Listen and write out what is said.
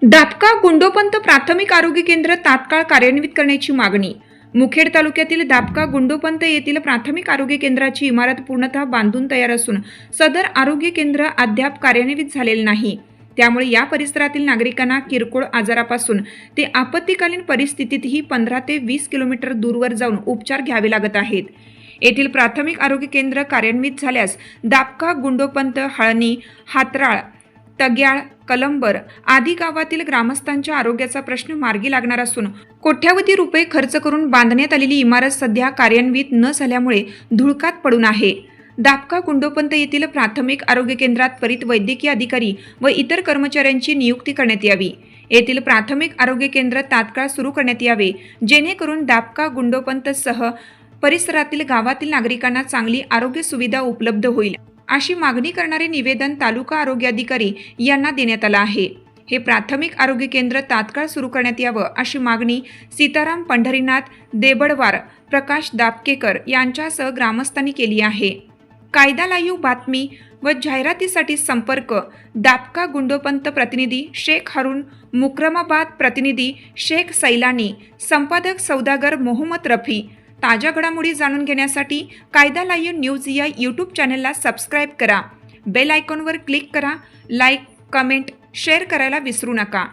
दापका गुंडोपंत प्राथमिक आरोग्य केंद्र तात्काळ कार्यान्वित करण्याची मागणी। मुखेड तालुक्यातील दापका गुंडोपंत येथील प्राथमिक आरोग्य केंद्राची इमारत पूर्णतः बांधून तयार असून सदर आरोग्य केंद्र अद्याप कार्यान्वित झालेले नाही। त्यामुळे या परिसरातील नागरिकांना किरकोळ आजारापासून ते आपत्कालीन परिस्थितीतही 15 ते 20 किलोमीटर दूरवर जाऊन उपचार घ्यावे लागत आहेत। येथील प्राथमिक आरोग्य केंद्र कार्यान्वित झाल्यास दापका गुंडोपंत हळणी हातराळ तग्याळ कलंबर आदी गावातील ग्रामस्थांच्या आरोग्याचा प्रश्न मार्गी लागणार असून कोट्यावधी रुपये खर्च करून बांधण्यात आलेली इमारत सध्या कार्यान्वित न झाल्यामुळे धुळकात पडून आहे। दापका गुंडोपंत येथील प्राथमिक आरोग्य केंद्रात त्वरित वैद्यकीय अधिकारी व इतर कर्मचाऱ्यांची नियुक्ती करण्यात यावी। येथील प्राथमिक आरोग्य केंद्र तात्काळ सुरू करण्यात यावे, जेणेकरून दापका गुंडोपंतसह परिसरातील गावातील नागरिकांना चांगली आरोग्य सुविधा उपलब्ध होईल, अशी मागणी करणारे निवेदन तालुका आरोग्य अधिकारी यांना देण्यात आलं आहे। हे प्राथमिक आरोग्य केंद्र तात्काळ सुरू करण्यात यावं, अशी मागणी सीताराम पंढरीनाथ देबडवार, प्रकाश दापकेकर यांच्यासह ग्रामस्थांनी केली आहे। कायदा लाईव्ह बातमी व जाहिरातीसाठी संपर्क दापका गुंडोपंत प्रतिनिधी शेख हारून, मुक्रमाबाद प्रतिनिधी शेख सैलानी, संपादक सौदागर मोहम्मद रफी। ताज्या घडामोडी जाणून घेण्यासाठी कायदा लाईव्ह न्यूज या यूट्यूब चॅनलला सबस्क्राईब करा। बेल आयकॉनवर क्लिक करा। लाईक, कमेंट, शेअर करायला विसरू नका।